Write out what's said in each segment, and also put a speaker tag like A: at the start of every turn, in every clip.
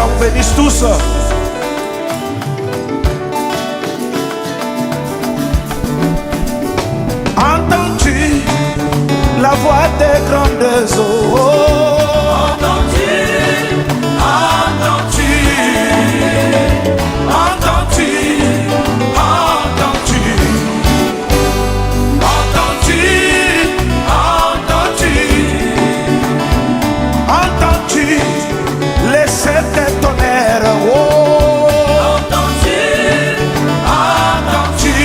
A: Seigneur vous bénisse tous. Entends-tu la voix des grandes eaux?
B: Entends-tu, entends-tu,
A: Entends-tu, entends-tu, entends-tu, entends-tu, entends-tu les sept tonnerres? Oh,
B: entends-tu,
A: entends-tu,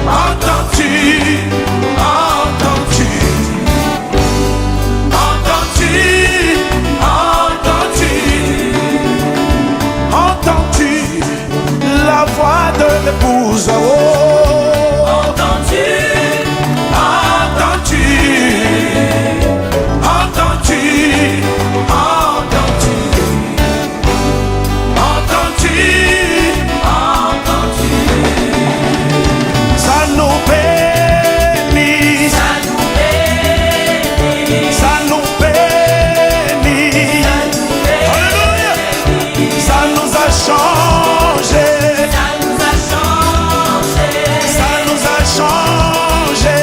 A: entends-tu, entends-tu, entends-tu, entends-tu, entends-tu la voix de l'épouse? Oh,
B: entends-tu,
A: entends-tu, entends-tu, entends-tu, entends-tu,
B: entends-tu,
A: ça nous bénit,
B: ça nous bénit,
A: ça nous bénit, alléluia, ça nous a changé,
B: ça nous a changé,
A: ça nous a changé,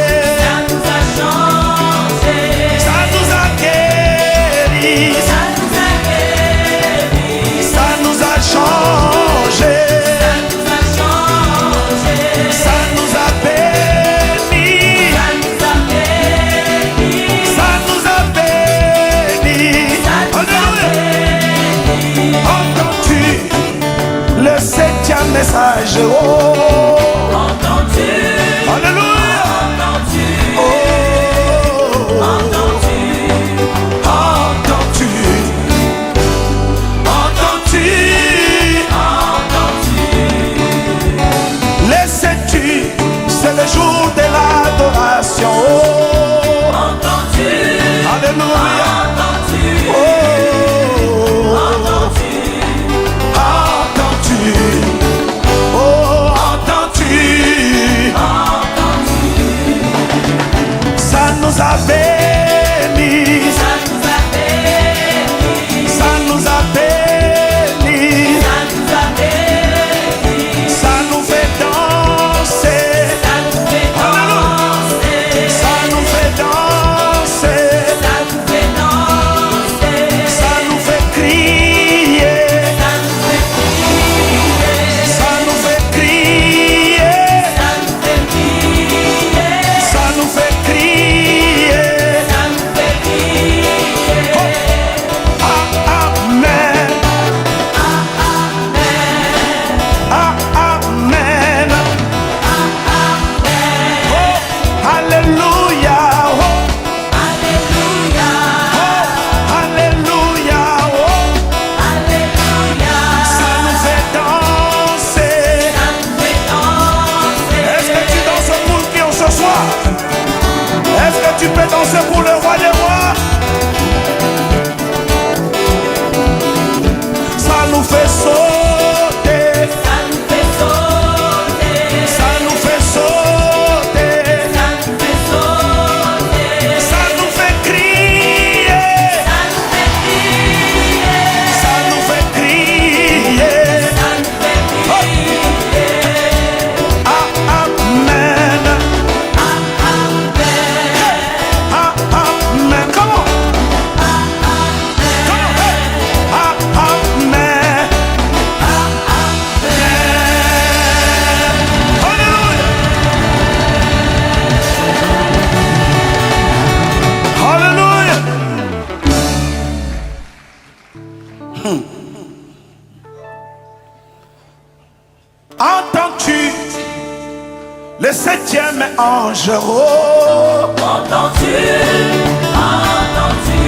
B: ça nous a changé,
A: ça nous a guéri,
B: ça nous a guéri,
A: ça nous a changé,
B: ça nous a changé,
A: ça nous a béni,
B: ça nous a béni,
A: ça nous a béni, alléluia. Entends-tu le septième message? Oh,
B: entends-tu,
A: alléluia.
B: entends-tu,
A: Oh,
B: entends-tu,
A: entends-tu, entends-tu,
B: entends-tu,
A: les sais-tu, c'est le jour de l'adoration. Oh,
B: entends-tu,
A: alléluia.
B: entends-tu,
A: Oh,
B: entends-tu,
A: entends-tu, oh, entends-tu, ça nous a bénis,
B: ça nous a béni,
A: ça nous a bénis,
B: ça nous a béni,
A: ça nous fait danser,
B: ça nous fait danser,
A: ça nous fait danser,
B: ça nous fait danser,
A: ça nous fait crier,
B: ça nous fait crier,
A: ça nous fait crier,
B: ça nous fait crier,
A: ça nous fait crier.
B: ça nous fait crier.
A: Ah, amen. Ah, amen. Oh, alléluia. Oh,
B: Alléluia,
A: oh, alléluia. Oh,
B: Alléluia,
A: ça nous fait danser.
B: ça nous fait danser.
A: Est-ce que tu danses pour qui on ce soir? Est-ce que tu peux danser pour le roi des rois? Ça nous fait sauter.
B: Ça nous fait sauter,
A: Ça nous fait sauter.
B: ça nous fait sauter,
A: Ça nous fait crier.
B: ça nous fait crier,
A: Ça nous fait crier.
B: ça nous fait crier.
A: Ah, amen. Ah, amen. Comment? Entends-tu le septième ange? Oh,
B: Entends-tu, entends-tu,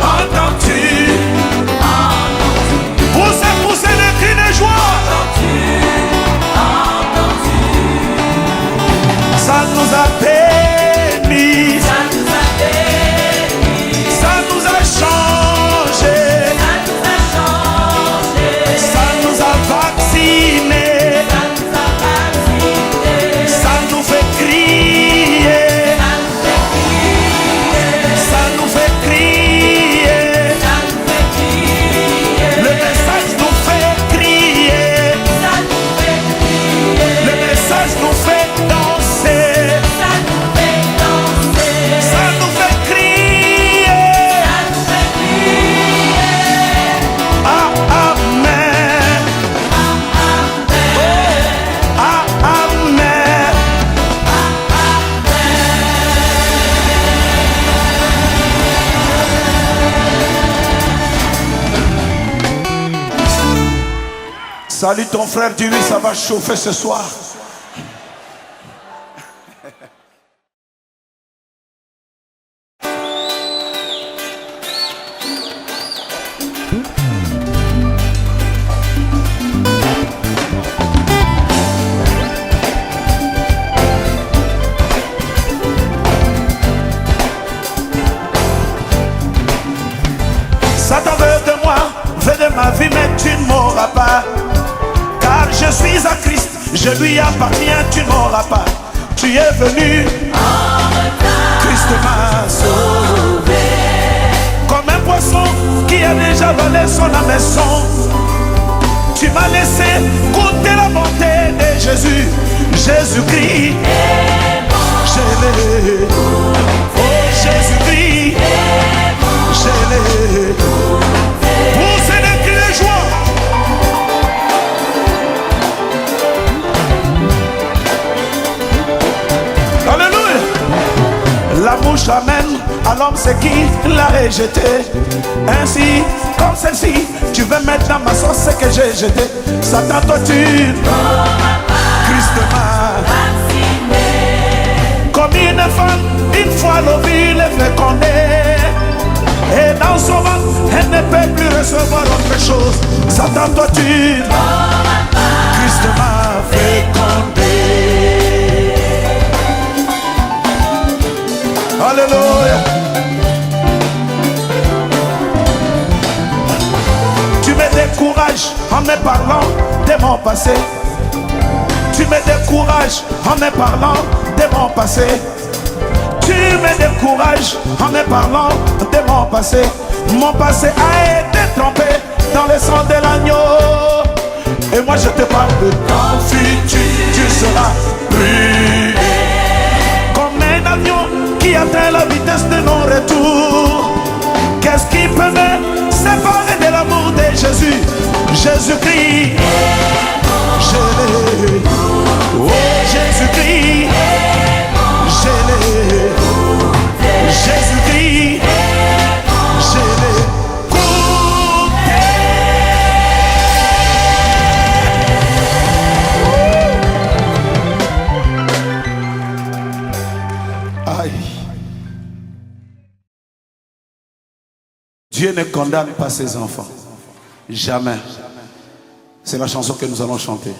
A: entends-tu pousser le cri de joie?
B: entends-tu, entends-tu,
A: Ça nous a bénis,
B: ça nous a béni,
A: ça nous a changé,
B: ça nous a changé,
A: ça nous a vaccinés,
B: ça nous a vaccinés,
A: ça nous fait crier, Salut ton frère, dis-lui, ça va chauffer ce soir. Satan veut de moi, veut de ma vie, mais tu ne m'auras pas. Car je suis à Christ, je lui appartiens, tu ne m'auras pas. Tu es venu, Christ m'a sauvé. Comme un poisson qui a déjà volé son hameçon, tu m'as laissé goûter la bonté de Jésus. Jésus-Christ, je l'ai. Oh Jésus-Christ, je l'ai. Poussez des cris de joie. Alléluia. La bouche amène à l'homme ce qui l'a rejeté. Ainsi, comme celle-ci, tu veux mettre dans ma sauce ce que j'ai jeté. Satan, toi tu Christ m'a comme une femme, une fois l'ovule est fécondé. Et dans son ventre, elle ne peut plus recevoir autre chose. Satan, toi tu Christ m'a fécondé. Alléluia. Tu me décourages en me parlant de mon passé. Tu me décourages en me parlant de mon passé. Tu me décourages en me parlant de mon passé. Mon passé a été trompé dans le sang de l'agneau. Et moi je te parle de ton futur. Tu seras brûlé comme un avion qui atteint la vitesse de non-retour. Qu'est-ce qui peut me séparer de l'amour de Jésus? Jésus-Christ, je l'ai. Oh Jésus-Christ, je l'ai. Jésus-Christ, je l'ai goûté. Aïe. Dieu ne condamne pas ses enfants. Jamais. C'est la chanson que nous allons chanter.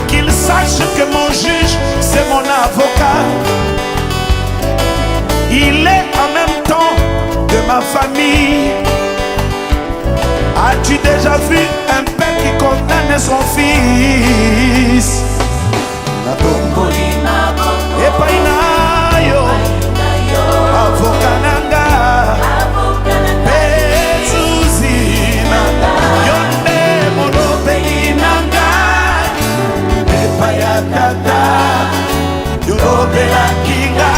A: Qu'il sache que mon juge, c'est mon avocat. Il est en même temps de ma famille. As-tu déjà vu un père qui condamne son fils? Avocat nanga, Kinga,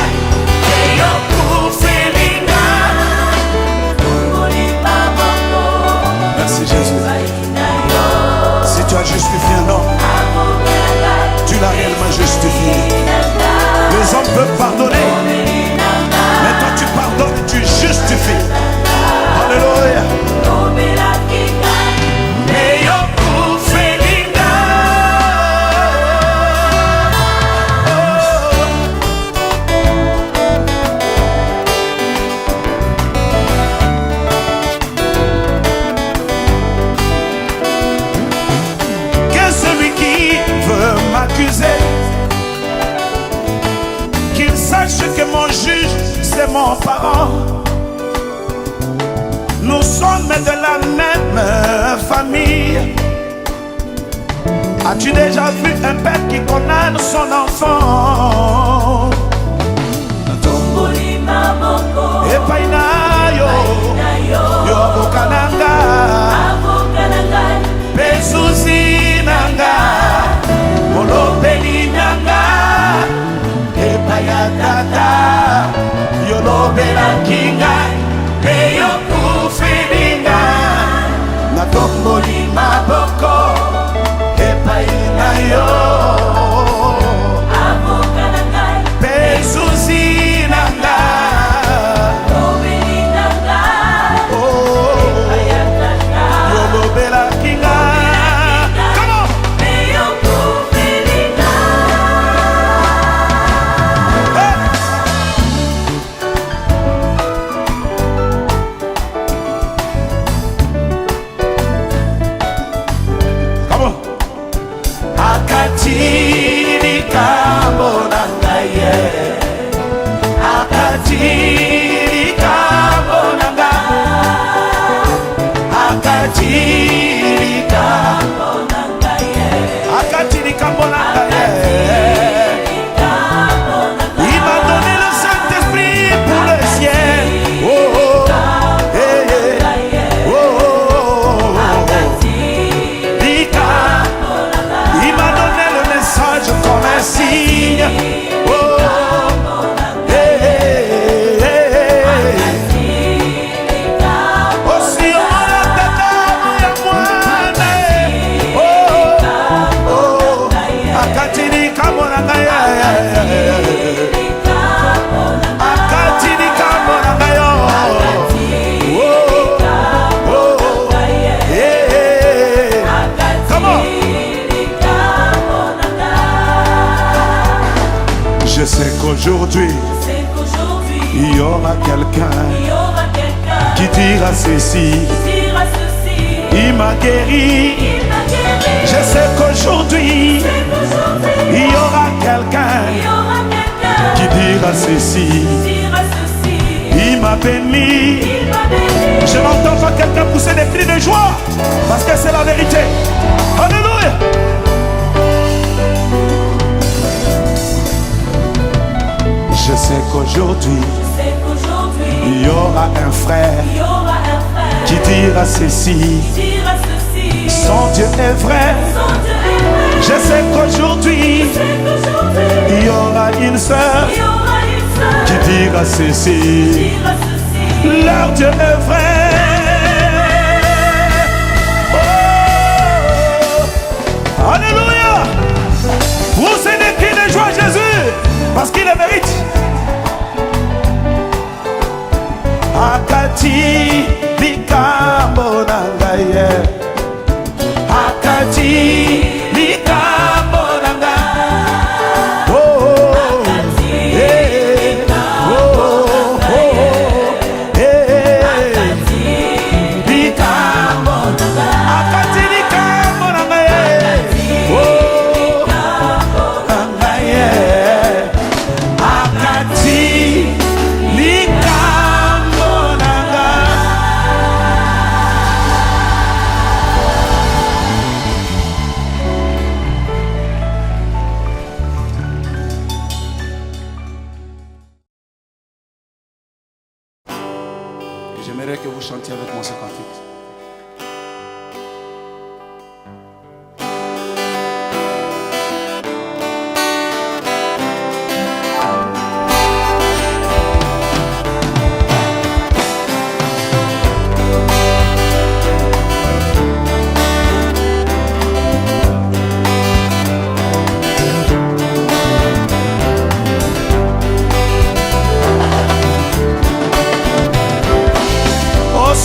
A: m'accuser. Qu'il sache que mon juge, c'est mon parent. Nous sommes de la même famille. As-tu déjà vu un père qui condamne son enfant? Epainayo, yo bokananga, pesuzi nanga, molobeli nanga, epayatata, yo lobela kinga, peyo kufilinga, natomboli maboko, epainayo, pesuzi nanga. Aujourd'hui, il y aura quelqu'un qui dira ceci. Il m'a guéri. Je sais qu'aujourd'hui, il y aura quelqu'un qui dira ceci. Il m'a béni. Je n'entends pas quelqu'un pousser des cris de joie parce que c'est la vérité. Alléluia. Je sais qu'aujourd'hui, il y aura un frère qui dira ceci. Son Dieu est vrai. Je sais qu'aujourd'hui, il y aura une sœur qui dira ceci. Leur Dieu est vrai. Oh, alléluia. Vous êtes des cris de joie à Jésus parce qu'il le mérite. Akati likambo nangaye, akati likambo nanga, oh, eh, oh, likambo nanga, akati likambo nangaye, oh, nangaye, akati likambo. J'aimerais que vous chantiez avec moi ce cantique.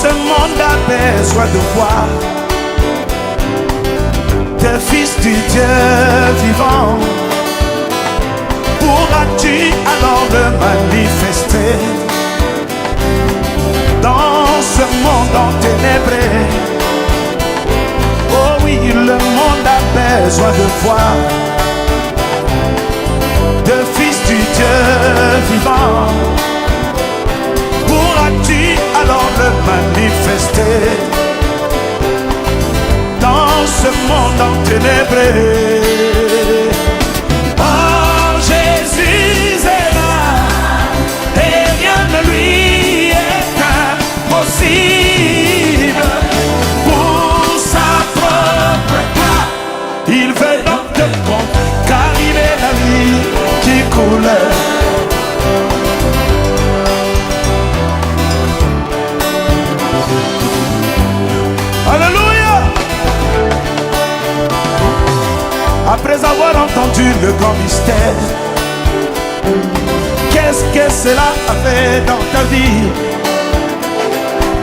A: Ce monde a besoin de voir tes fils du Dieu vivant. Pourras-tu alors le manifester dans ce monde enténébré? Oh oui, le monde a besoin de voir avoir entendu le grand mystère, qu'est-ce que cela a fait dans ta vie?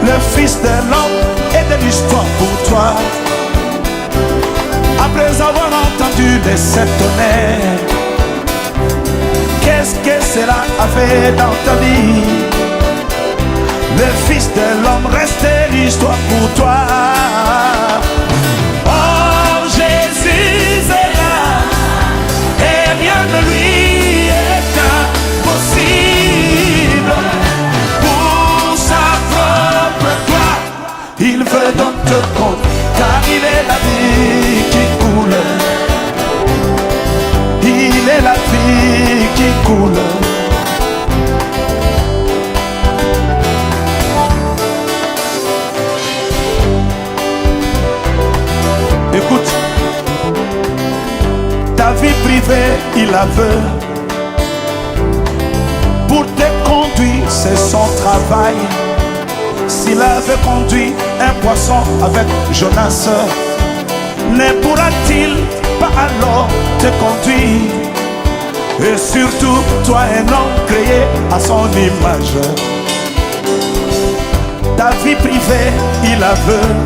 A: Le Fils de l'homme est de l'histoire pour toi. Après avoir entendu les sept tonnerres, qu'est-ce que cela a fait dans ta vie? Le Fils de l'homme reste l'histoire pour toi. Oh, Jésus est là, et rien ne lui est impossible. Pour sa propre gloire, il veut donc te compte, car il est la vie qui coule. Il est la vie qui coule. Écoute, ta vie privée, il la veut. Pour te conduire, c'est son travail. S'il avait conduit un poisson avec Jonas, ne pourra-t-il pas alors te conduire? Et surtout, toi un homme créé à son image. Ta vie privée, il la veut.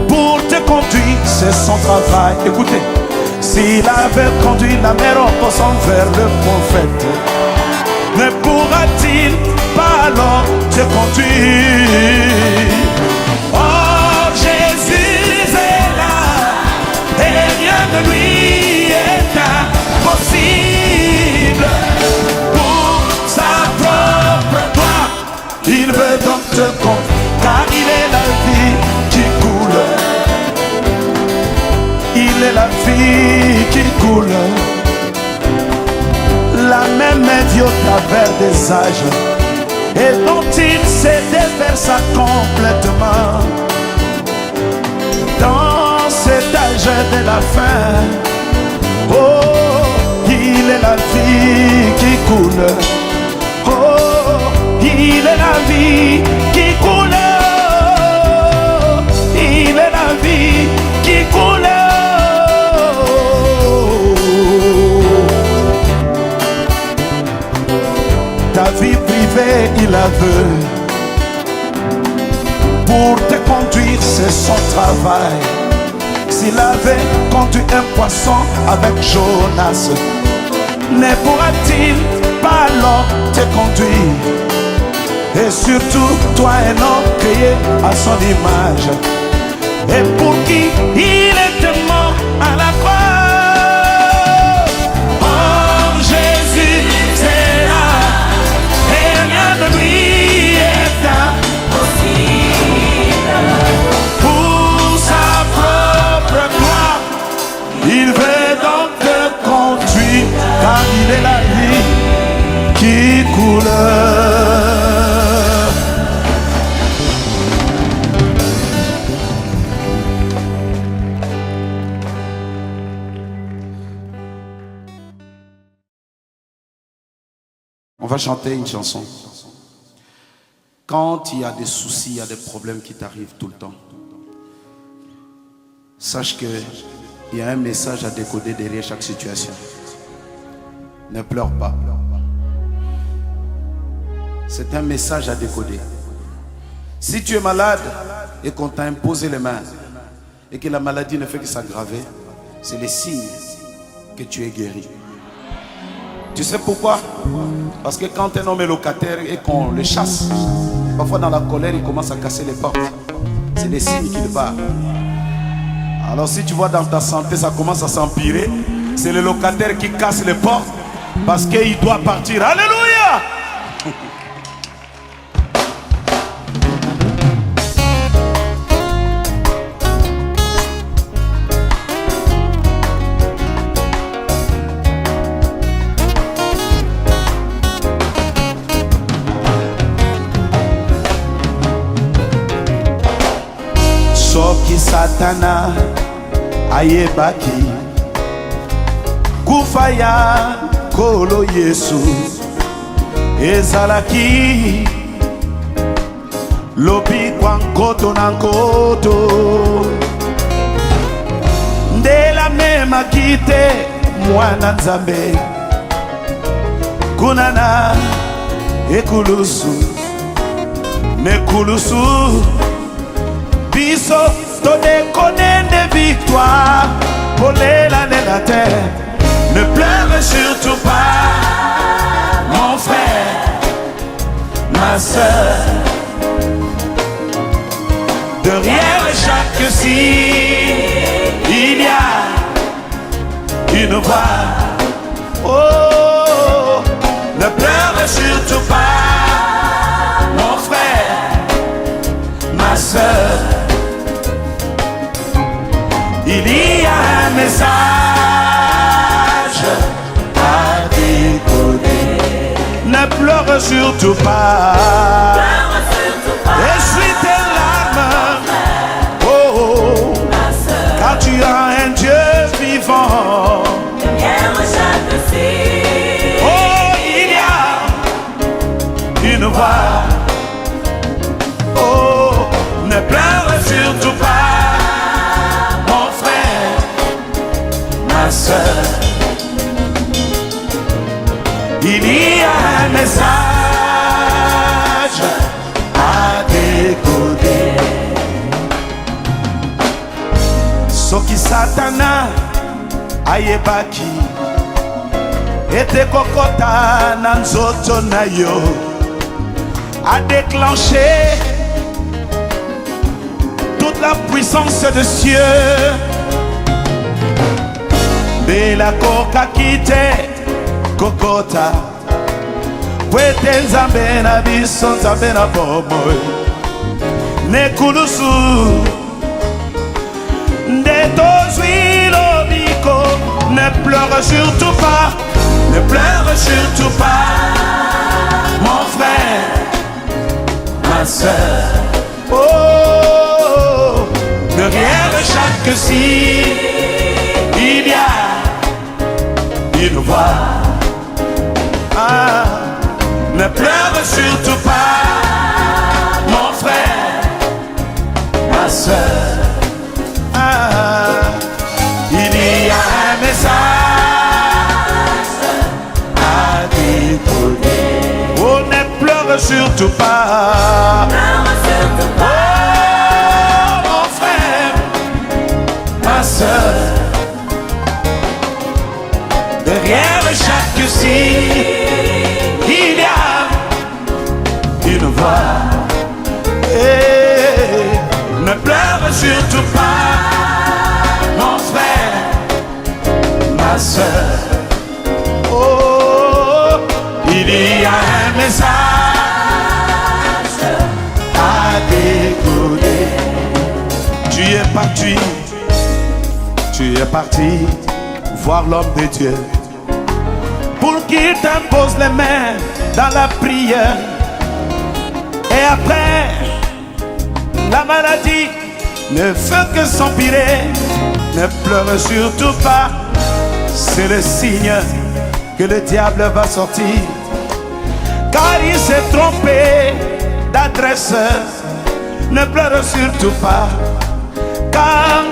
A: Pour te conduire, c'est son travail. Écoutez, s'il avait conduit la mer en passant vers le prophète, ne pourra-t-il pas alors te conduire? Oh, Jésus est là, et rien de lui est impossible. Pour sa propre gloire, il veut donc te conduire, car il est la vie qui coule. Il est la vie qui coule. La même vie au travers des âges, et dont il s'est déversé complètement. Dans cet âge de la fin, oh, il est la vie qui coule. Oh, il est la vie qui coule. Il est la vie qui coule. Ta vie privée, il la veut. Pour te conduire, c'est son travail. S'il avait conduit un poisson avec Jonas, ne pourra-t-il pas alors te conduire? Et surtout, toi un homme créé à son image, et pour qui il est mort à la croix. Oh, Jésus, c'est là, et rien de lui est impossible. Pour sa propre gloire, il veut donc te conduire, car il est la vie qui coule. On va chanter une chanson. Quand il y a des soucis, il y a des problèmes qui t'arrivent tout le temps, sache qu'il y a un message à décoder derrière chaque situation. Ne pleure pas. C'est un message à décoder. Si tu es malade et qu'on t'a imposé les mains et que la maladie ne fait que s'aggraver, c'est le signe que tu es guéri. Tu sais pourquoi? Parce que quand un homme est locataire et qu'on le chasse, parfois dans la colère, il commence à casser les portes. C'est des signes qu'il bat. Alors si tu vois dans ta santé, ça commence à s'empirer, c'est le locataire qui casse les portes parce qu'il doit partir. Alléluia! Satana ayebaki kufaya kolo Yesu ezalaki lobi kwa nkoto na nkoto nde la ayemaki te mwana nzambe kuna na ekulusu nekulusu biso todekonende victoire polelalela te. Ne pleure surtout pas mon frère, ma sœur. Derrière chaque signe, il y a une voix. Oh, ne pleure surtout pas, mon frère, ma sœur. Il y a un message à décoder. Ne pleure surtout pas. Essuie tes larmes. Oh, car tu as un Dieu vivant. Oh, il y a une voix. Oh, ne pleure surtout pas, mon frère, ma sœur. Il y a un message à décoder. Soki Satana ayebaki ete kokota na nzoto na yo a déclenché toute la puissance de cieux. Bela koka kite kokota pwete nzambe na biso nzambe na bomoi nekulusu nde tozwi lobiko. Ne pleure surtout pas, ne pleure surtout pas, mon frère, ma sœur. Oh, derrière chaque signe, il y a une voix. Ah, ne pleure surtout pas, mon frère, ma sœur. Ah, il y a un message à décoder. Oh, ne pleure surtout pas. Oh, mon frère, ma sœur. Derrière chaque signe, il y a une voix. Et ne pleure surtout pas, mon frère, ma sœur. Oh, il y a un message à décoder. Tu es parti voir l'homme de Dieu pour qu'il t'impose les mains dans la prière. Et après, la maladie ne fait que s'empirer. Ne pleure surtout pas, c'est le signe que le diable va sortir. Car il s'est trompé d'adresse. Ne pleure surtout pas, car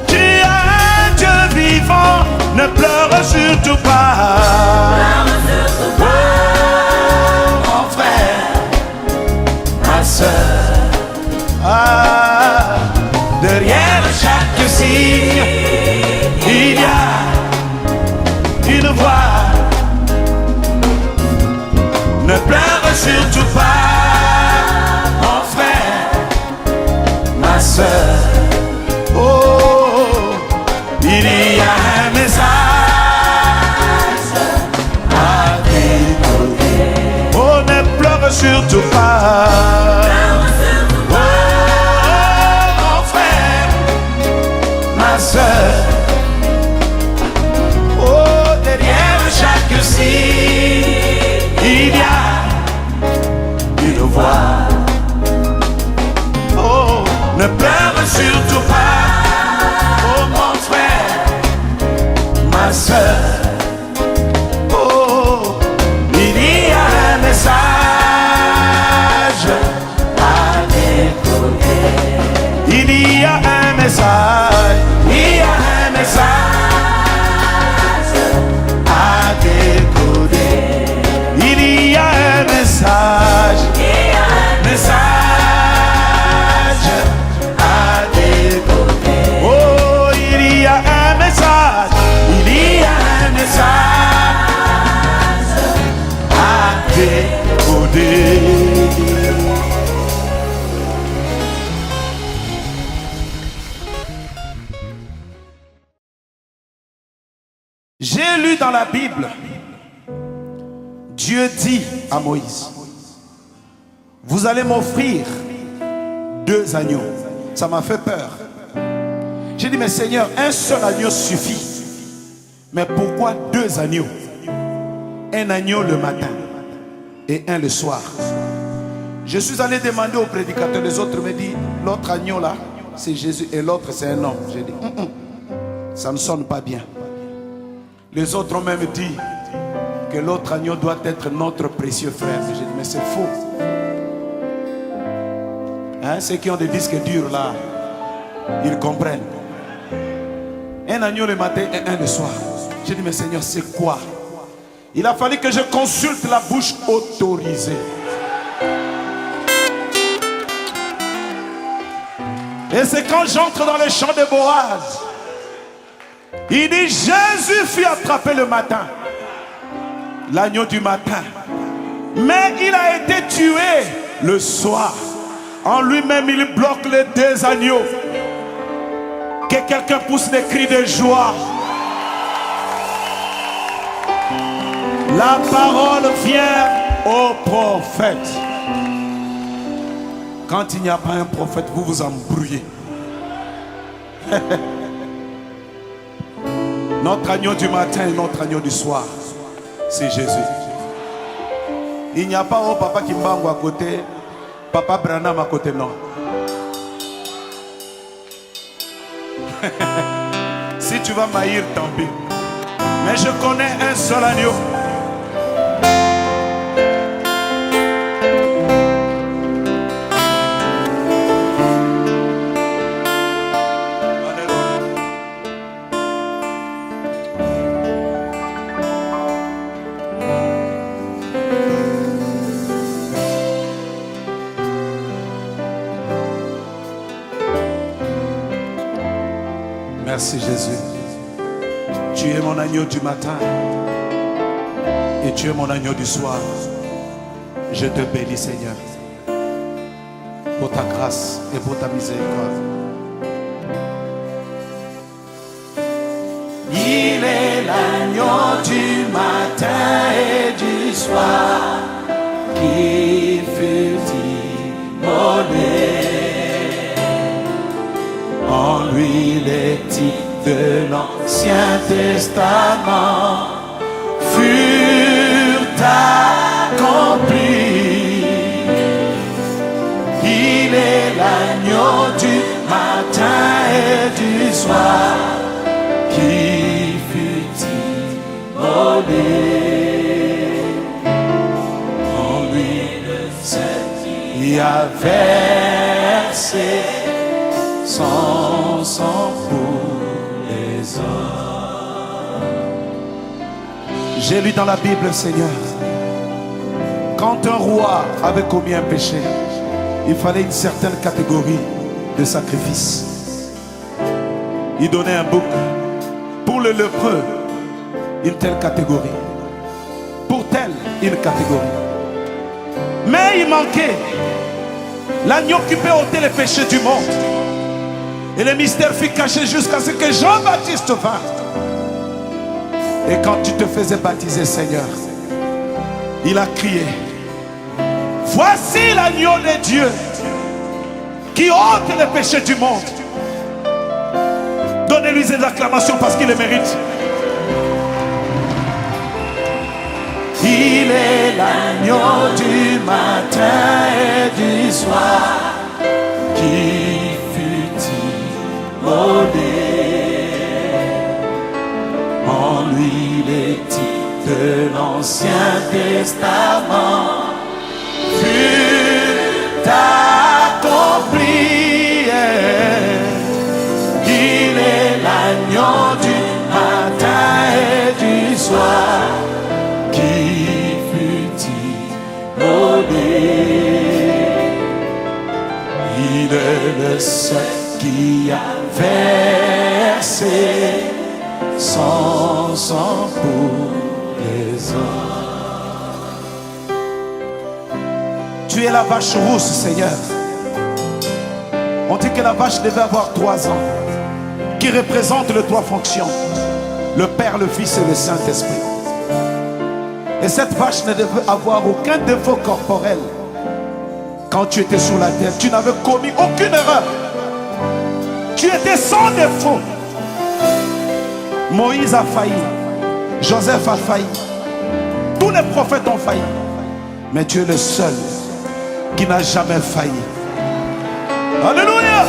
A: tu as un Dieu vivant. Ne pleure surtout pas. Oh, mon frère, ma sœur. Ah, derrière chaque signe, il y a une voix. Ne pleure surtout pas, mon frère, ma sœur. Oh, il y a un message à décoder. Oh, ne pleure surtout pas. Oh, derrière chaque signe, il y a une voix. Oh, ne pleure surtout pas, oh mon frère, ma sœur. Oh, il y a un message J'ai lu dans la Bible, Dieu dit à Moïse, vous allez m'offrir 2 agneaux. Ça m'a fait peur. J'ai dit, mais Seigneur, un seul agneau suffit. Mais pourquoi 2 agneaux? Un agneau le matin et un le soir. Je suis allé demander au prédicateur, les autres me disent, l'autre agneau là, c'est Jésus et l'autre c'est un homme. J'ai dit, ça ne sonne pas bien. Les autres ont même dit que l'autre agneau doit être notre précieux frère. J'ai dit, mais c'est faux. Hein, ceux qui ont des disques durs là, ils comprennent. Un agneau le matin et un le soir. J'ai dit, mais Seigneur, c'est quoi? Il a fallu que je consulte la bouche autorisée. Et c'est quand j'entre dans les champs de Boaz, il dit, Jésus fut attrapé le matin, l'agneau du matin, mais il a été tué le soir. En lui-même, il bloque les 2 agneaux. Que quelqu'un pousse des cris de joie. La parole vient au prophète. Quand il n'y a pas un prophète, vous vous embrouillez. Notre agneau du matin et notre agneau du soir, c'est Jésus. Il n'y a pas un papa Kimbango à côté, papa Branham à côté, non. Si tu vas m'haïr, tant pis. Mais je connais un seul agneau. Merci Jésus. Tu es mon agneau du matin et tu es mon agneau du soir. Je te bénis Seigneur pour ta grâce et pour ta miséricorde. Il est l'agneau du matin et du soir qui fut immolé. En lui les titres de l'Ancien Testament furent accomplis. Il est l'agneau du matin et du soir qui fut immolé. En lui le sang qui a versé son sang pour les hommes. J'ai lu dans la Bible, Seigneur, quand un roi avait commis un péché, il fallait une certaine catégorie de sacrifice. Il donnait un bouc. Pour le lépreux, une telle catégorie. Pour telle, une catégorie. Mais il manquait l'agneau qui peut ôter les péchés du monde. Et le mystère fut caché jusqu'à ce que Jean-Baptiste vint. Et quand tu te faisais baptiser, Seigneur, il a crié, voici l'agneau de Dieu qui ôte les péchés du monde. Donnez-lui des acclamations parce qu'il le mérite. Il est l'agneau du matin et du soir qui fut immolé. En lui les titres de l'Ancien Testament furent accomplis. Il est l'agneau du matin et du soir qui fut immolé. Il est le seul qui a versé son sang pour les hommes. Tu es la vache rousse, Seigneur. On dit que la vache devait avoir 3 ans, qui représente les 3 fonctions. le Père, le Fils et le Saint-Esprit. Et cette vache ne devait avoir aucun défaut corporel. Quand tu étais sur la terre, tu n'avais commis aucune erreur. Tu étais sans défaut. Moïse a failli. Joseph a failli. Tous les prophètes ont failli. Mais tu es le seul qui n'a jamais failli. Alléluia.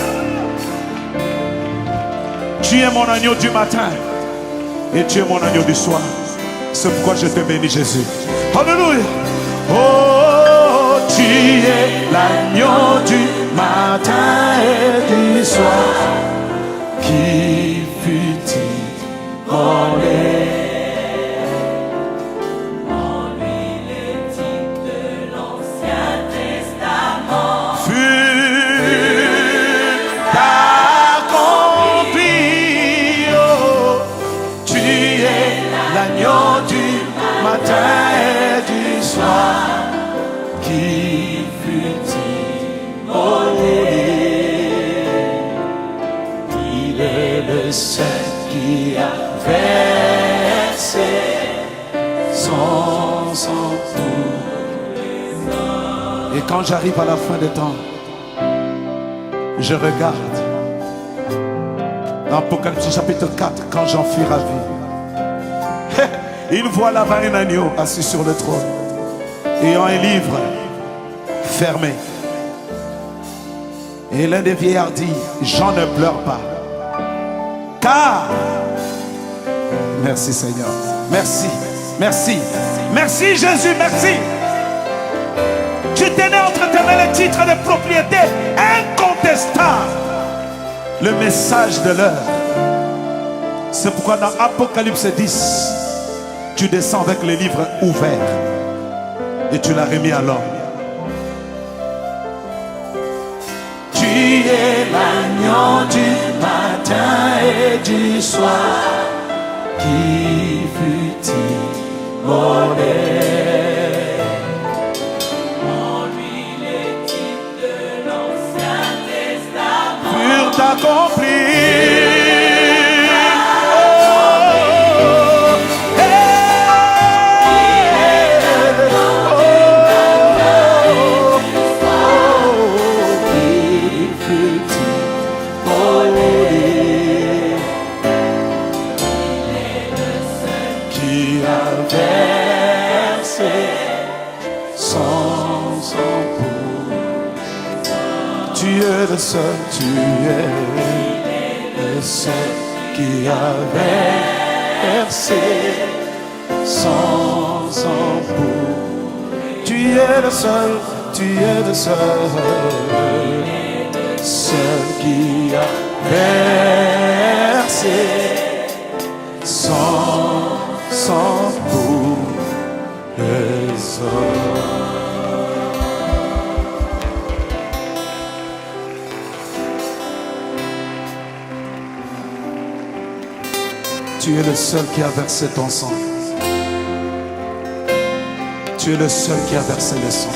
A: Tu es mon agneau du matin et tu es mon agneau du soir. C'est pourquoi je te bénis, Jésus. Alléluia. Oh, tu es l'agneau du matin et du soir qui fut immolé.
C: Seul qui a versé son sang pour les hommes.
A: Et quand j'arrive à la fin des temps, je regarde dans Apocalypse chapitre 4, quand j'en fus ravi, il voit là-bas un agneau assis sur le trône, ayant un livre fermé. Et l'un des vieillards dit, Jean ne pleure pas. Car, merci Seigneur, merci, merci, merci Jésus, merci. Tu tenais entre tes mains les titres de propriété incontestables, le message de l'heure. C'est pourquoi dans Apocalypse 10, tu descends avec les livres ouverts et tu l'as remis à l'homme. Tu es l'agneau du matin et du soir qui fut immolé.
B: En lui les types de l'Ancien Testament
A: Furent accomplis. Le seul, tu es le seul qui a versé son sang pour. Tu es le seul, tu es le seul qui a versé son sang pour les hommes. Tu es le seul qui a versé ton sang. Tu es le seul qui a versé le sang.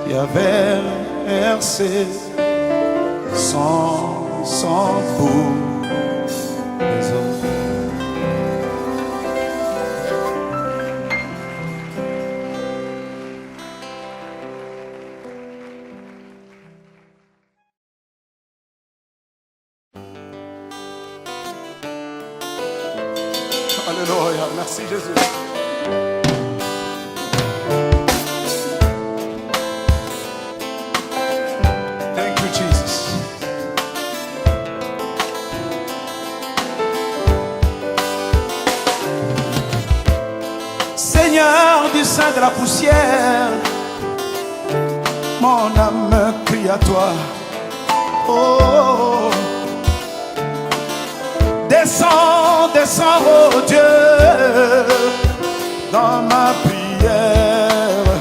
A: Qui a versé son sang pour les autres. Alléluia, merci Jésus. Seigneur du sein de la poussière, mon âme crie à toi. Oh, descends, descends, oh Dieu, dans ma prière.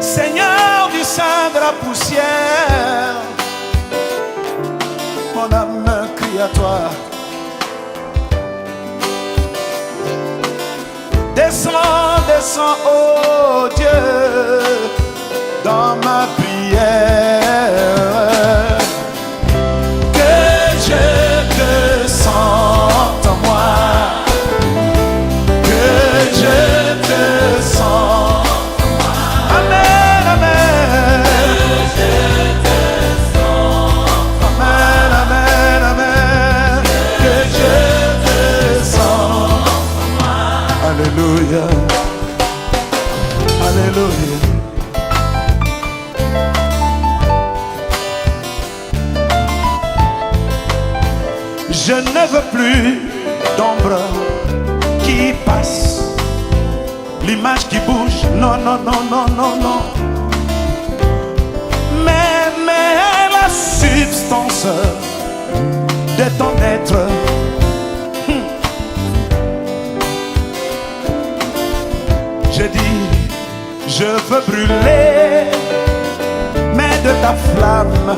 A: Seigneur du sein de la poussière, mon âme crie à toi. Descends, descends, oh Dieu, dans ma prière. Que je te sente en moi, que je te sente en moi. Amen, amen. Que je te sente en moi. Amen, amen, amen. Que je te sente en moi. Alléluia. Alléluia. Je ne veux plus d'ombre qui passe, l'image qui bouge, non, non, non, non, non, non. Mais la substance de ton être. Je dis, je veux brûler, mais de ta flamme,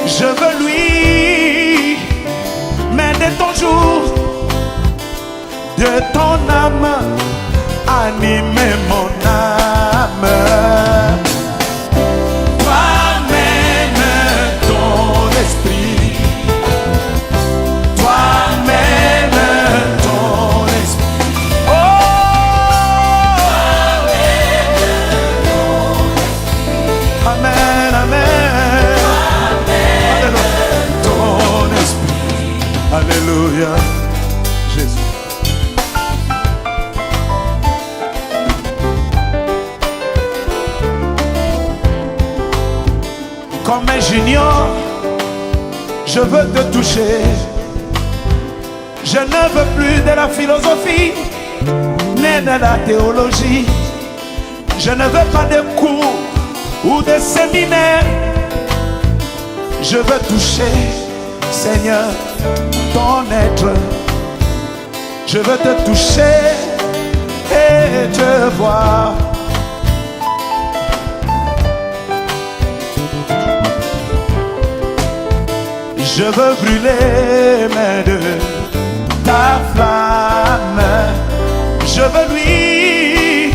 A: je veux lui. Mais de ton jour, de ton âme, animer mon âme. Toi-même ton esprit, toi-même ton esprit. Oh, amen, amen. Amen. Ton esprit. Alléluia, Jésus. Comme un junior, je veux te toucher. Je ne veux plus de la philosophie, ni de la théologie. Je ne veux pas de cours ou de séminaires. Je veux toucher, Seigneur, ton être. Je veux te toucher et te voir. Je veux brûler, mais de ta flamme. Je veux lui,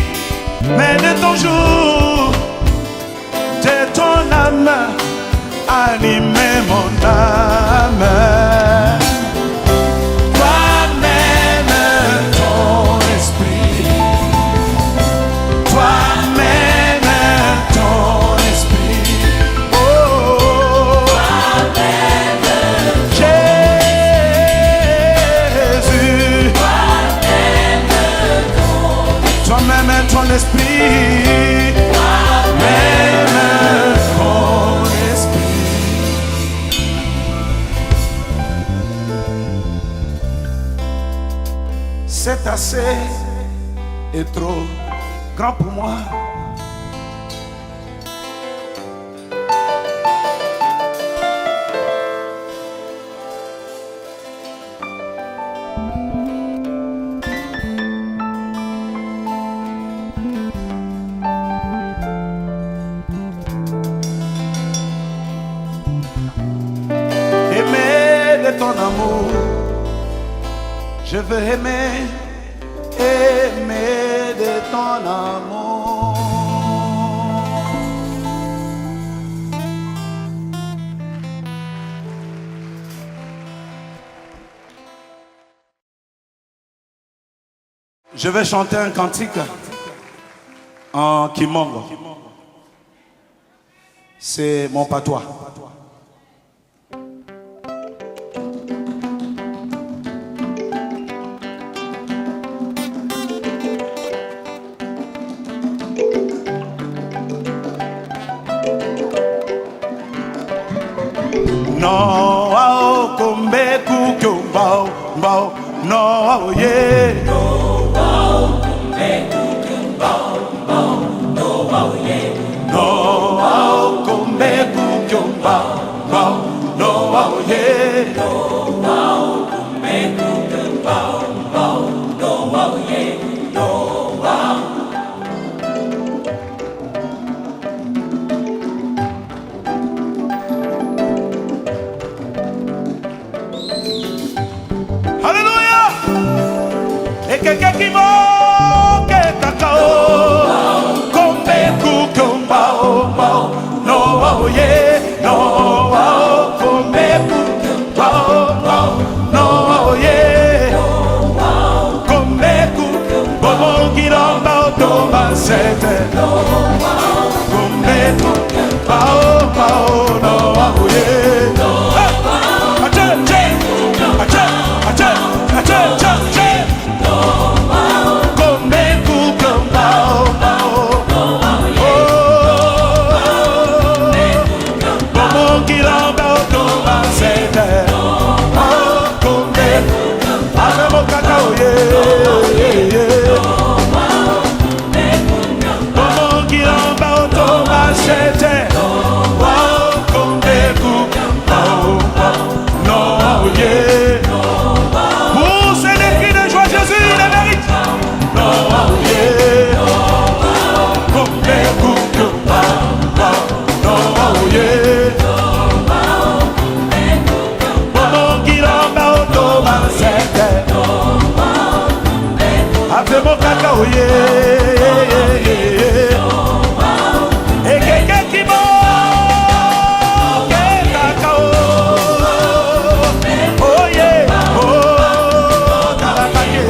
A: mais de ton jour, de ton âme, animer mon âme. Toi-même ton esprit, toi-même ton esprit. Oh, toi-même Jésus, toi-même ton esprit, toi-même ton esprit. C'est assez et trop grand pour moi. Aimer de ton amour, je veux aimer, aimer de ton amour. Je vais chanter un cantique en Kimongo. C'est mon patois. No, ao kombe kukyo mbao mbao. No, ao ye. No, ao kombe kukyo mbao mbao. No, ao ye. No, ao kombe kukyo mbao mbao. No, ao ye. No, ao kombe kukyo mbao. Et quelqu'un qui manque cacao, comme kukumbao, no oh yeah, no oh, comme kukumbao, no oh yeah, comme kukumbao, giramba toma sete, comme kukumbao, no oh yeah. Oh yeah, yeah, yeah, yeah. Et quelqu'un qui manque cacao. Oh yeah, oh caracaye.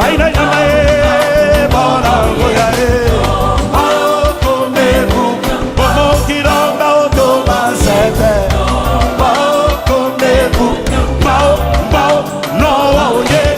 A: Aïna yamae, bona goyae. Oh komebu, bomo kiramba otoma sete. Oh komebu, mao mao no oh yeah.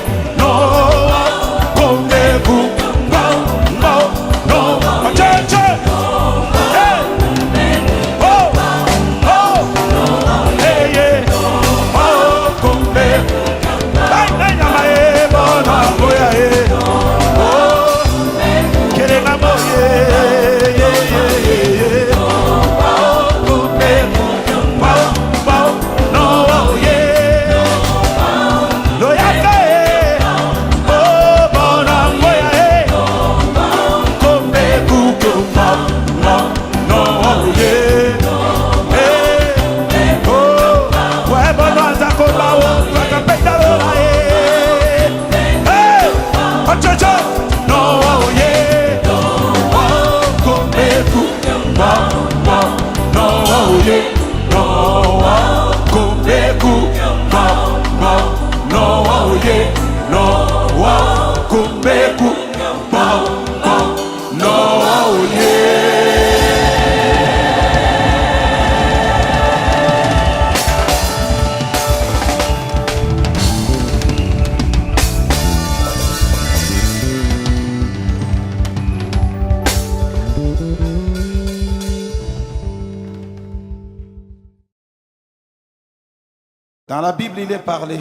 A: Dans la Bible, il est parlé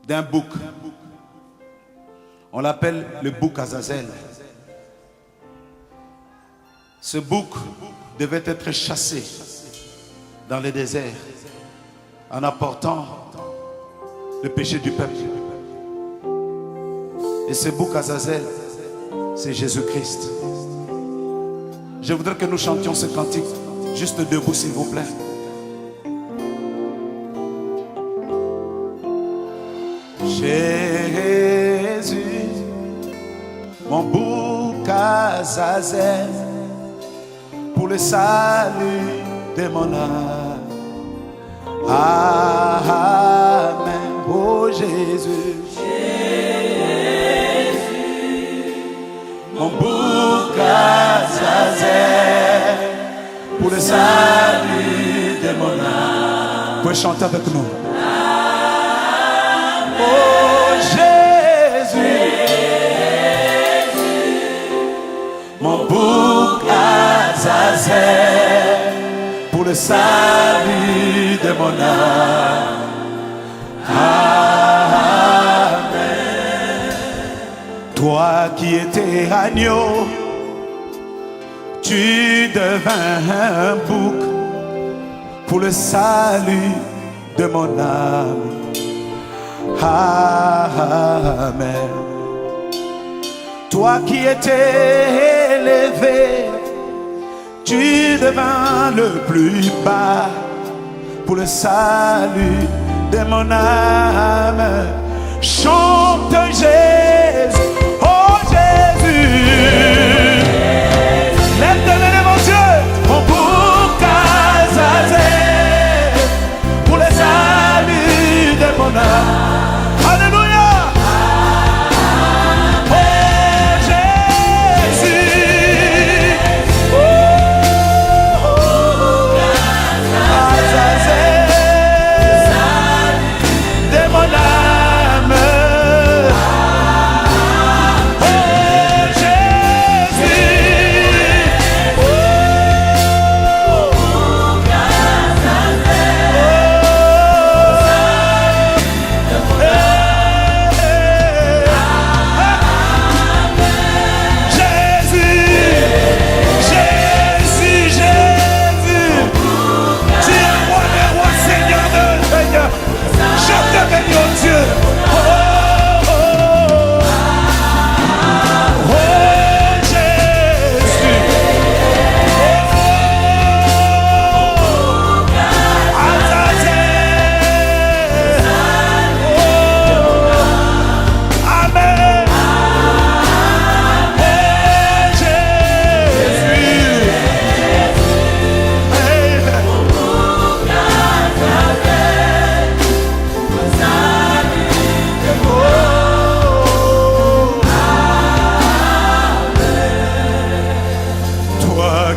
A: d'un bouc. On l'appelle le bouc Azazel. Ce bouc devait être chassé dans le désert en apportant le péché du peuple. Et ce bouc Azazel, c'est Jésus-Christ. Je voudrais que nous chantions ce cantique juste debout, s'il vous plaît. Jésus, mon bouc Azazel, pour le salut de mon âme. Amen, oh Jésus. Jésus, mon bouc Azazel, pour le salut de mon âme. Vous pouvez chanter avec nous. Oh Jésus, mon bouc Azazel, pour le salut de mon âme. Amen. Toi qui étais agneau, tu devins un bouc pour le salut de mon âme. Amen. Toi qui étais élevé, tu devins le plus bas pour le salut de mon âme. Chante Jésus, oh Jésus. Lève tes mains devant Dieu, mon bouc Azazel, pour le salut de mon âme. Alléluia. Oh Jésus, oh, Azazel, de mon âme.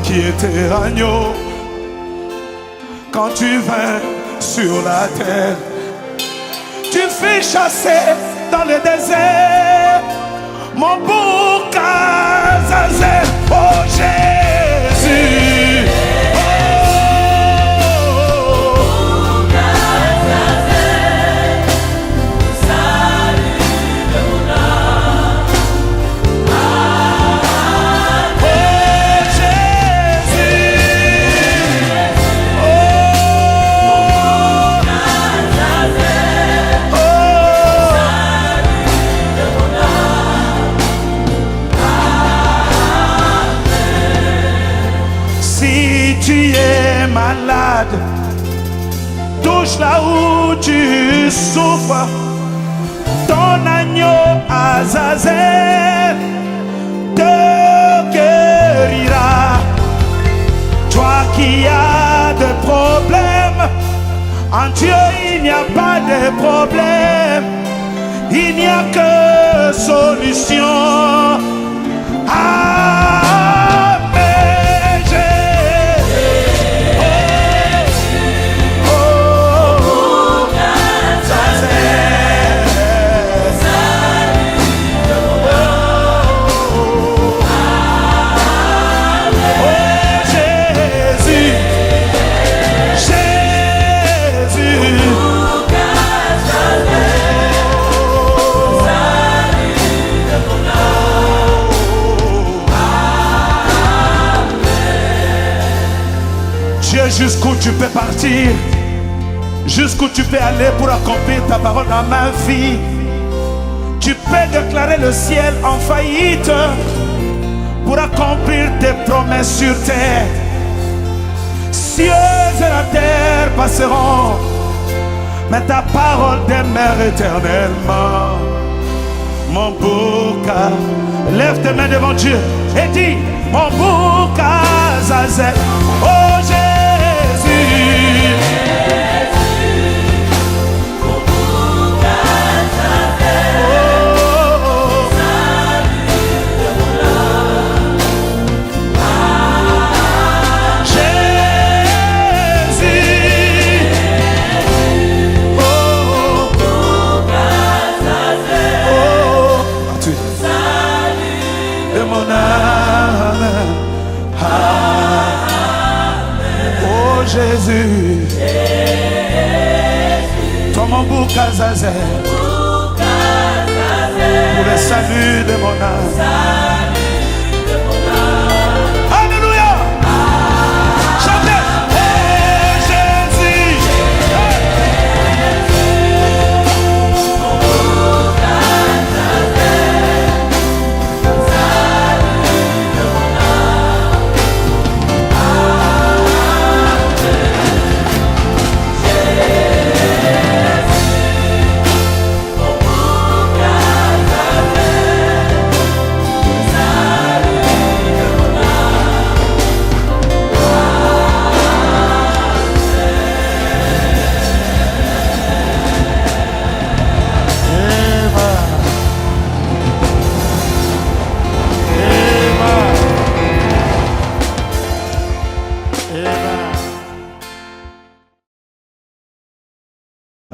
A: Qui était agneau quand tu vins sur la terre, tu fais chasser dans le désert mon bouc Azazel, oh Jésus, oh, tu es malade, touche là où tu souffres, ton agneau Azazel te guérira. Toi qui as des problèmes, en Dieu il n'y a pas de problème, il n'y a que solution. Jusqu'où tu peux partir, jusqu'où tu peux aller pour accomplir ta parole dans ma vie. Tu peux déclarer le ciel en faillite pour accomplir tes promesses sur terre. Cieux et la terre passeront, mais ta parole demeure éternellement. Mon bouc, lève tes mains devant Dieu et dis, mon bouc Azazel, oh Jésus. Jésus, toi mon bouc Azazel, pour le salut de mon âme. Alléluia. Chantez. Oh Jésus.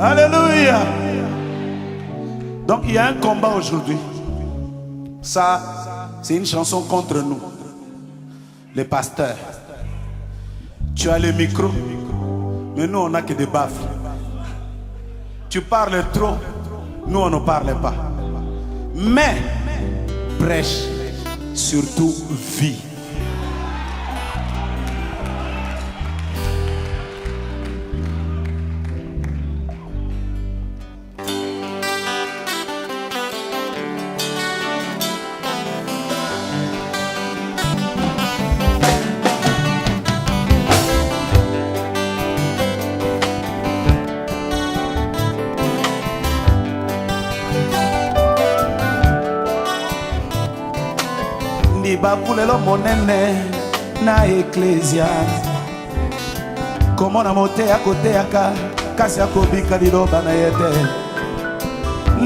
A: Alléluia. Donc il y a un combat aujourd'hui. Ça, c'est une chanson contre nous, les pasteurs. Tu as le micro, mais nous on n'a que des baffes. Tu parles trop, nous on ne parle pas. Mais prêche, surtout vie. Bakulelo monene na ecclesia komo na mote ya kote yaka kasi akobika liloba na yete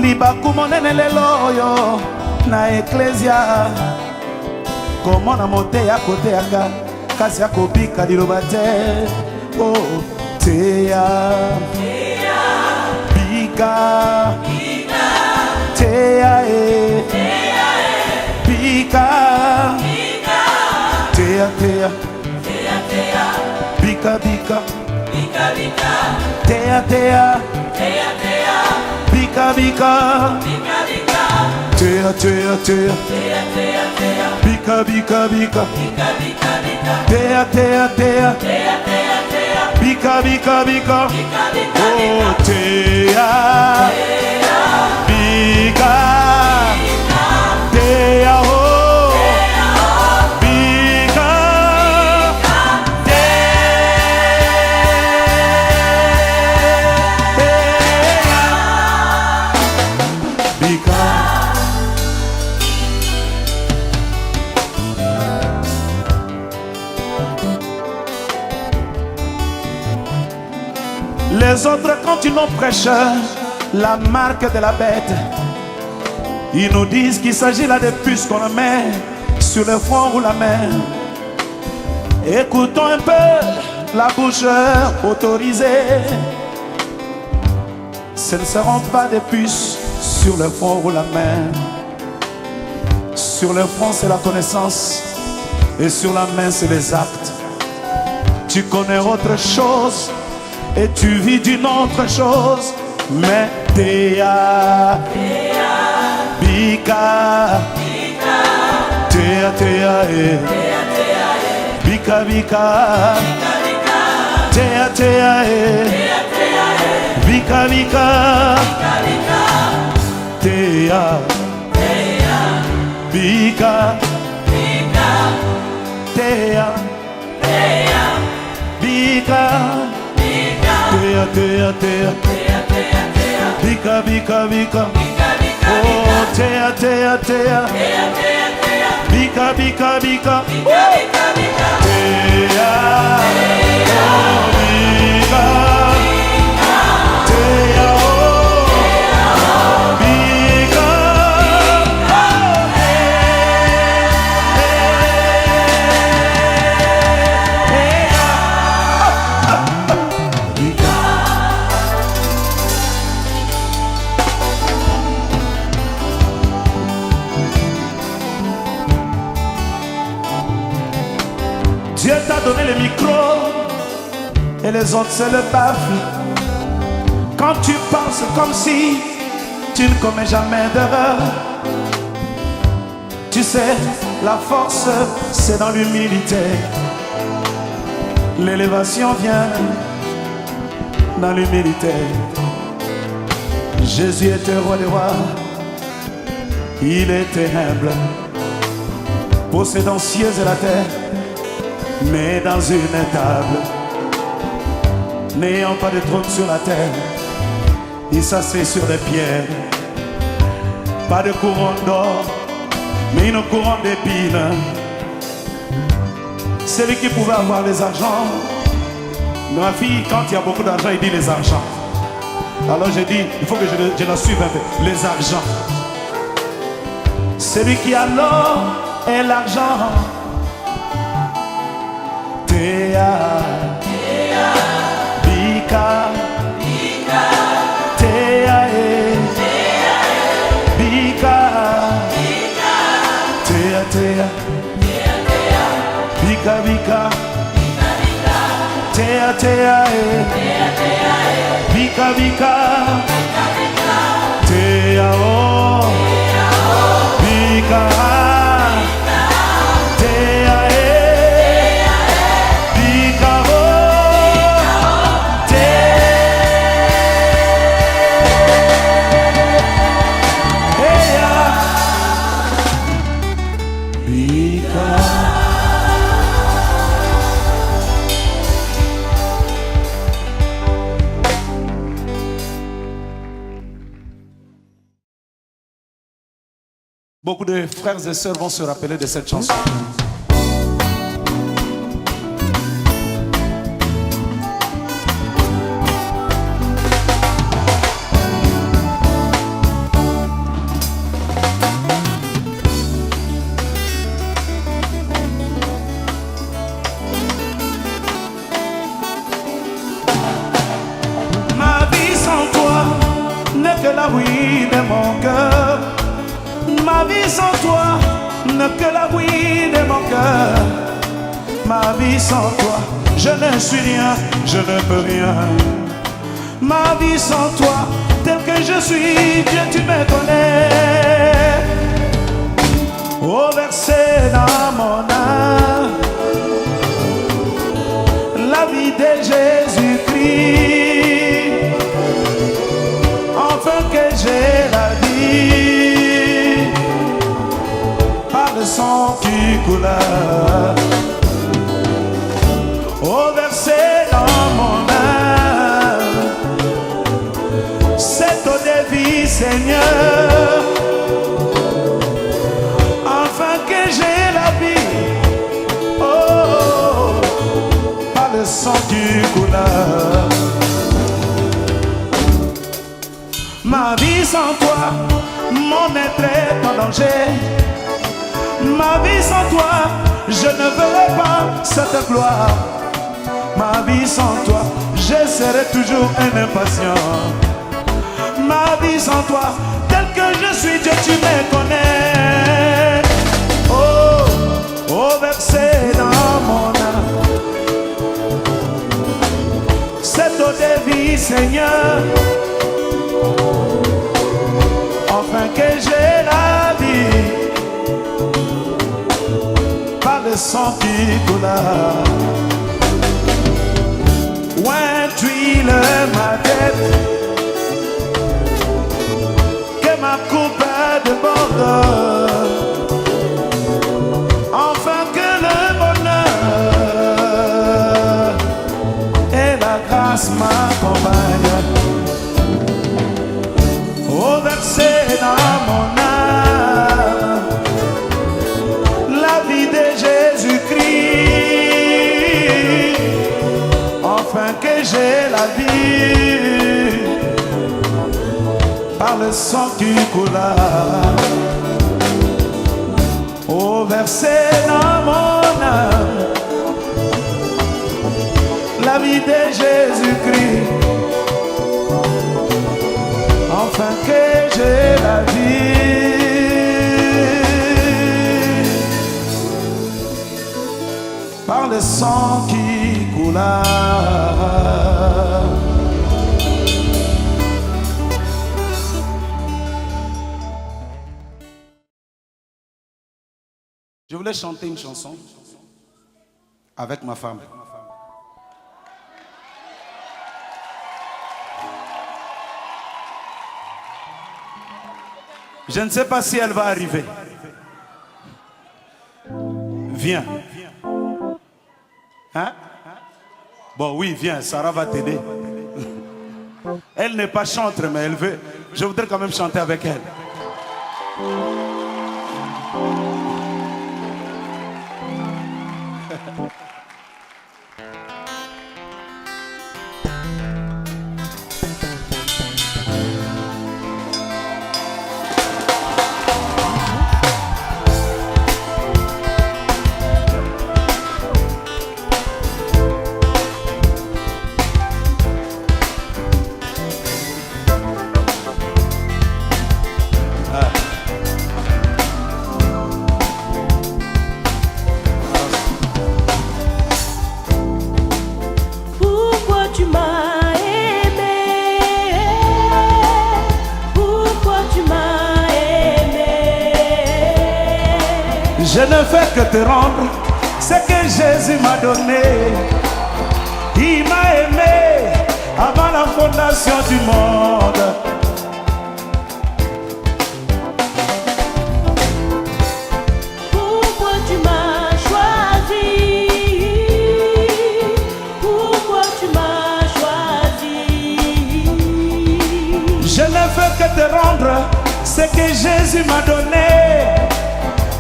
A: libaku monene lelo oyo na ecclesia komo na mote ya kote yaka kasi akobika liloba te oh teya bika teya bika teya teya bika bika teya teya bika bika teya teya teya bika bika bika teya teya teya bika bika bika oh teya bika teya oh Les autres continuent prêchent la marque de la bête. Ils nous disent qu'il s'agit là de puces qu'on met sur le front ou la main. Écoutons un peu la bouche autorisée. Ce ne seront pas des puces sur le front ou la main. Sur le front c'est la connaissance et sur la main c'est les actes. Tu connais autre chose et tu vis d'une autre chose. Mais Théa, Bika, Théa, Théa, Bika, Bika, Théa, Théa, Bika, Bika, Théa, Bika, Théa, Bika, Théa, Théa, Théa, Bika, Bika, Bika, oh Théa, Théa, Théa, Bika, Bika, Bika, Théa, oh Bika, Théa, oh Bika, Dieu t'a donné le micro et les autres c'est le baffle. Quand tu penses comme si tu ne commets jamais d'erreur, tu sais, la force c'est dans l'humilité. L'élévation vient dans l'humilité. Jésus était roi des rois, il était humble, possédant cieux et la terre, mais dans une table, n'ayant pas de trône sur la terre, il s'assied sur les pierres. Pas de couronne d'or, mais une couronne d'épines. Celui qui pouvait avoir les argents. Ma fille, quand il y a beaucoup d'argent, il dit les argents. Alors j'ai dit, il faut que je la suive un peu. Les argents. Celui qui a l'or et l'argent. Théa, Bika, Bika bika te ao bika te ae bika o te ea bika. Beaucoup de frères et sœurs vont se rappeler de cette chanson. Ma vie sans toi n'est que la ruine de mon cœur. Ma vie sans toi n'est que la ruine de mon cœur. Ma vie sans toi, je ne suis rien, je ne peux rien. Ma vie sans toi, tel que je suis, Dieu tu me connais. Au verset dans mon âme, la vie de Jésus-Christ, enfin que j'ai la vie, par le sang qui coula. Au verset dans mon âme, cette eau de vie, Seigneur, enfin que j'ai la vie, oh, par le sang qui coula. Ma vie sans toi, mon être est en danger. Ma vie sans toi, je ne verrai pas cette gloire. Ma vie sans toi, je serai toujours un impatient. Ma vie sans toi, tel que je suis, Dieu tu me connais. Oh, au verset dans mon âme, cette eau de vie, Seigneur, enfin que j'ai la vie, par le sang qui coula. Oint huile ma tête, que ma coupe déborde, enfin que le bonheur et la grâce m'accompagnent. Au verset dans mon âme, la vie de Jésus-Christ, enfin que j'ai la vie, par le sang qui coula. Au verset dans mon âme, la vie de Jésus-Christ, enfin que j'ai la vie, par le sang qui coula. Je voulais chanter une chanson avec ma femme. Je ne sais pas si elle va arriver. Viens. Hein? Bon, oui, viens, Sarah va t'aider. Elle n'est pas chantre, mais elle veut. Je voudrais quand même chanter avec elle. ne fais que te rendre ce que Jésus m'a donné. Il m'a aimé avant la fondation du monde.
B: Pourquoi tu m'as choisi? Pourquoi tu m'as choisi?
A: Je ne fais que te rendre ce que Jésus m'a donné.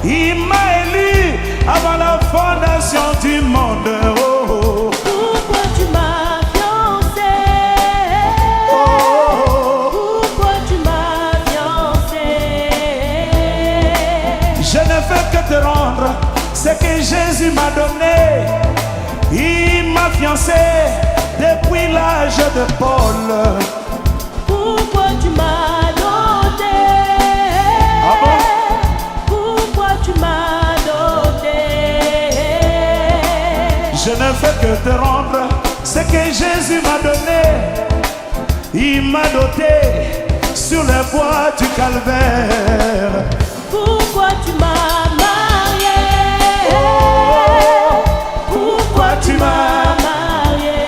A: Il m'a élu avant la fondation du monde. Oh, oh.
B: Pourquoi tu m'as fiancé?
A: Oh, oh.
B: Pourquoi tu m'as fiancé?
A: Je ne fais que te rendre ce que Jésus m'a donné. Il m'a fiancé depuis l'âge de Paul.
B: Pourquoi tu m'as doté?
A: Ah bon?
B: Pourquoi tu m'as doté?
A: Je ne fais que te rendre ce que Jésus m'a donné. Il m'a doté sur le bois du calvaire.
B: Pourquoi tu m'as marié? Pourquoi tu m'as marié?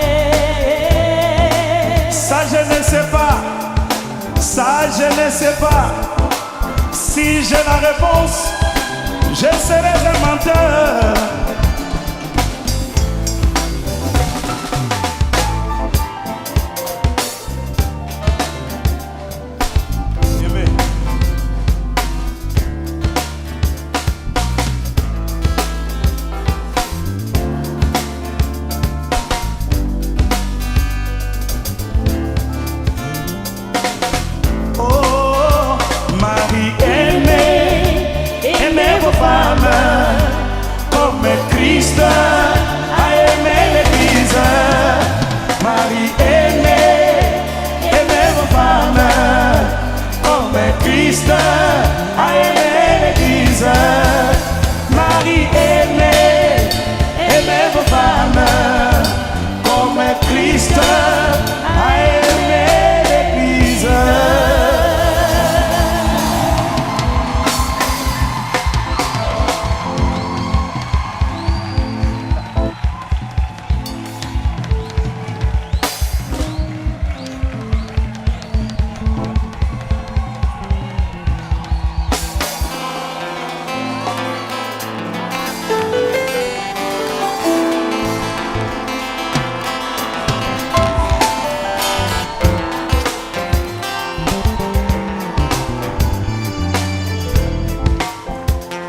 A: Ça je ne sais pas, ça je ne sais pas. Si j'ai la réponse, je serai un menteur. Oh, Marie aimée, aimez vos femmes comme Christ a aimé l'Église. Marie aimée, aimez vos femmes comme Christ a aimé l'Église. Marie aimée, aimez vos femmes comme Christ a aimé l'Église.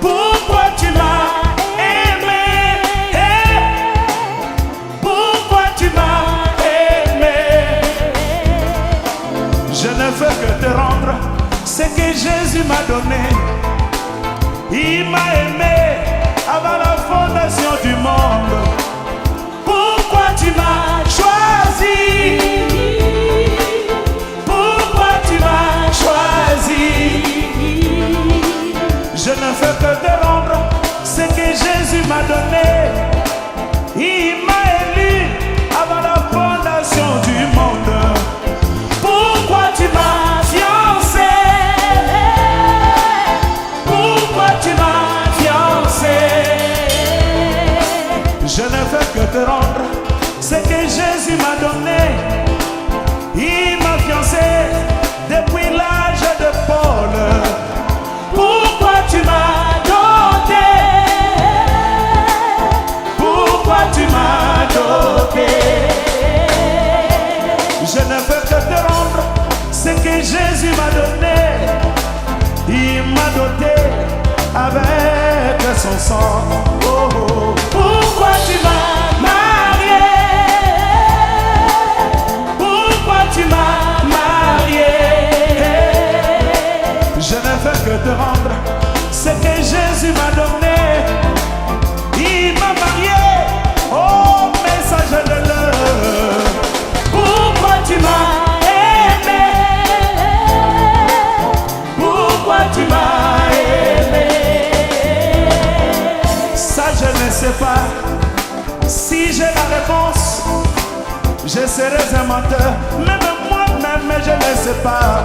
A: Pourquoi tu m'as aimé? Pourquoi tu m'as aimé? Je ne fais que te rendre ce que Jésus m'a donné. Il m'a aimé avant la fondation du monde. Pourquoi tu m'as choisi? Pourquoi tu m'as choisi? Je ne fais que te rendre ce que Jésus m'a donné. Il m'a élu avant la fondation du monde. Pourquoi tu m'as fiancé? Pourquoi tu m'as fiancé? Je ne fais que te rendre ce que Jésus m'a donné. Il m'a fiancé depuis l'âge de Paul. Pourquoi tu m'as doté? Pourquoi tu m'as doté? Je ne fais que te rendre ce que Jésus m'a donné. Il m'a doté avec son sang. Oh, oh. Pourquoi tu m'as marié? Pourquoi tu m'as marié? Je ne fais que te rendre ce que Jésus m'a donné. Il m'a marié, oh message de l'heure. Pourquoi tu m'as aimé? Pourquoi tu m'as aimé? Ça je ne sais pas. Si j'ai la réponse, je serai un menteur. Même moi-même je ne sais pas.